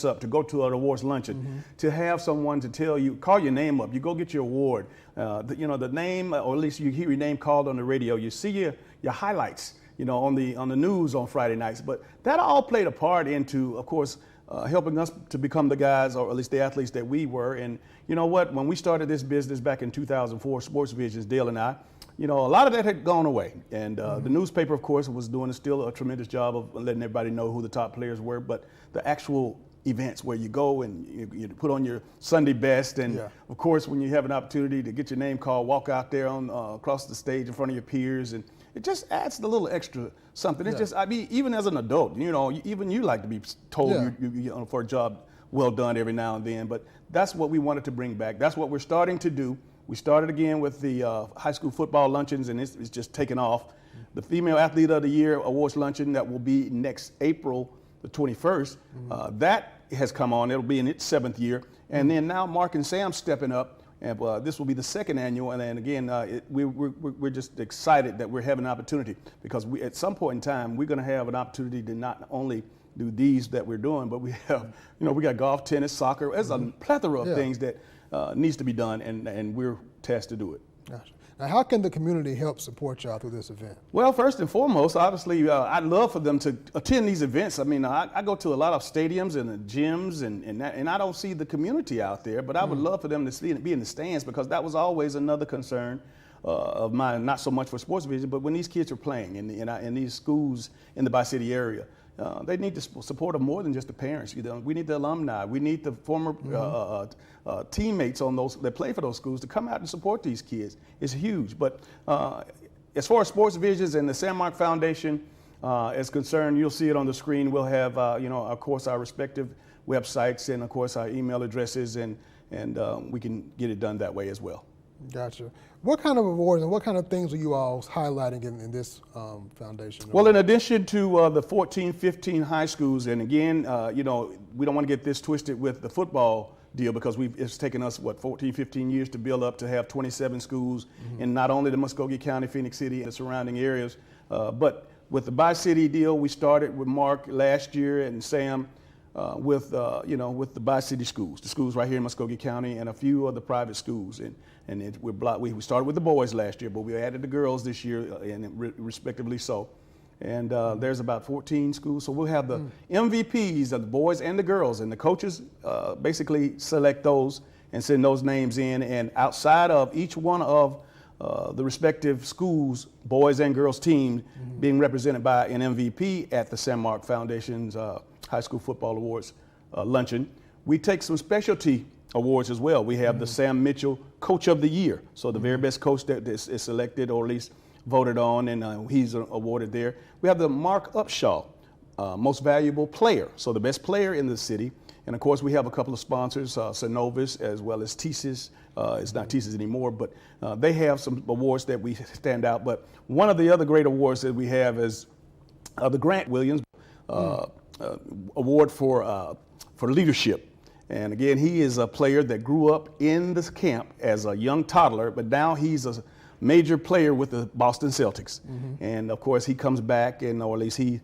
tickets up to go to an awards luncheon, to have someone to tell you, call your name up, you go get your award, the name, or at least you hear your name called on the radio, you see your highlights, on the news on Friday nights. But that all played a part into, of course, helping us to become the guys, or at least the athletes that we were. And you know what, when we started this business back in 2004, Sports Visions, Dale and I, a lot of that had gone away. And the newspaper, of course, was doing still a tremendous job of letting everybody know who the top players were. But the actual events where you go and you put on your Sunday best, and of course, when you have an opportunity to get your name called, walk out there on across the stage in front of your peers, and it just adds a little extra something. It's just, I mean, even as an adult, even you like to be told for a job well done every now and then. But that's what we wanted to bring back. That's what we're starting to do. We started again with the high school football luncheons, and it's just taken off. The Female Athlete of the Year Awards Luncheon that will be next April the 21st, that has come on. It'll be in its 7th year. And then now Mark and Sam stepping up, and this will be the 2nd annual. And then again, we're just excited that we're having an opportunity, because at some point in time, we're going to have an opportunity to not only do these that we're doing, but we have, we got golf, tennis, soccer. There's a plethora of things that needs to be done, and we're tasked to do it. Gotcha. Now, how can the community help support y'all through this event? Well, first and foremost, obviously, I'd love for them to attend these events. I mean, I go to a lot of stadiums and the gyms, and I don't see the community out there, but I would love for them to be in the stands, because that was always another concern of mine, not so much for Sports Vision, but when these kids are playing in these schools in the Bi-City area. They need to support them more than just the parents. We need the alumni. We need the former teammates on those that play for those schools to come out and support these kids. It's huge. But as far as Sports Visions and the Sandmark Foundation is concerned, you'll see it on the screen. We'll have, of course, our respective websites and, of course, our email addresses, and we can get it done that way as well. Gotcha. What kind of awards and what kind of things are you all highlighting in this foundation? Well, in addition to the 14, 15 high schools, and again, we don't want to get this twisted with the football deal, because it's taken us, 14, 15 years to build up to have 27 schools in not only the Muskogee County, Phoenix City, and the surrounding areas, but with the Bi-City deal, we started with Mark last year and Sam with the Bi-City schools, the schools right here in Muskogee County, and a few of the private schools. We started with the boys last year, but we added the girls this year, and respectively so. And there's about 14 schools. So we'll have the MVPs of the boys and the girls, and the coaches basically select those and send those names in. And outside of each one of the respective schools, boys and girls teams being represented by an MVP at the Sandmark Foundation's High School Football Awards luncheon, we take some specialty awards as well. We have the Sam Mitchell Coach of the Year. So the very best coach that is selected, or at least voted on, and he's awarded there. We have the Mark Upshaw Most Valuable Player, so the best player in the city. And of course, we have a couple of sponsors, Synovus as well as TSIS. It's not TSIS anymore, but they have some awards that we stand out. But one of the other great awards that we have is the Grant Williams Award for leadership. And again, he is a player that grew up in this camp as a young toddler, but now he's a major player with the Boston Celtics. And of course, he comes back, or at least he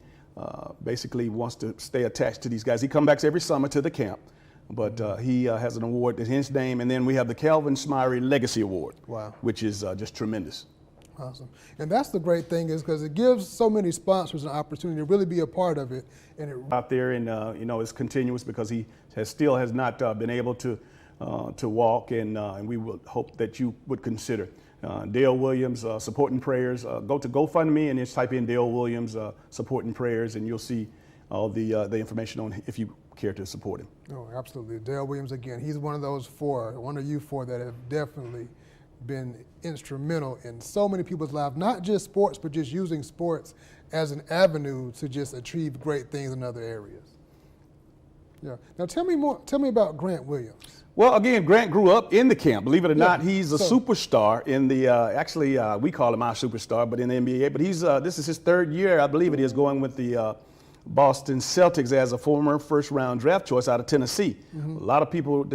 basically wants to stay attached to these guys. He comes back every summer to the camp, but he has an award in his name. And then we have the Calvin Smyrie Legacy Award, which is just tremendous. Awesome. And that's the great thing, is because it gives so many sponsors an opportunity to really be a part of it. And out there, and it's continuous, because he still has not been able to walk, and we would hope that you would consider Dale Williams supporting prayers. Go to GoFundMe and just type in Dale Williams supporting prayers, and you'll see all the information on if you care to support him. Oh, absolutely. Dale Williams, again, he's one of you four that have definitely been instrumental in so many people's lives, not just sports, but just using sports as an avenue to just achieve great things in other areas. Yeah. Now tell me about Grant Williams. Well, again, Grant grew up in the camp. Believe it or not, he's a superstar in the, actually we call him our superstar, but in the NBA. But this is his 3rd year, I believe it is, going with the Boston Celtics as a former first-round draft choice out of Tennessee. A lot of people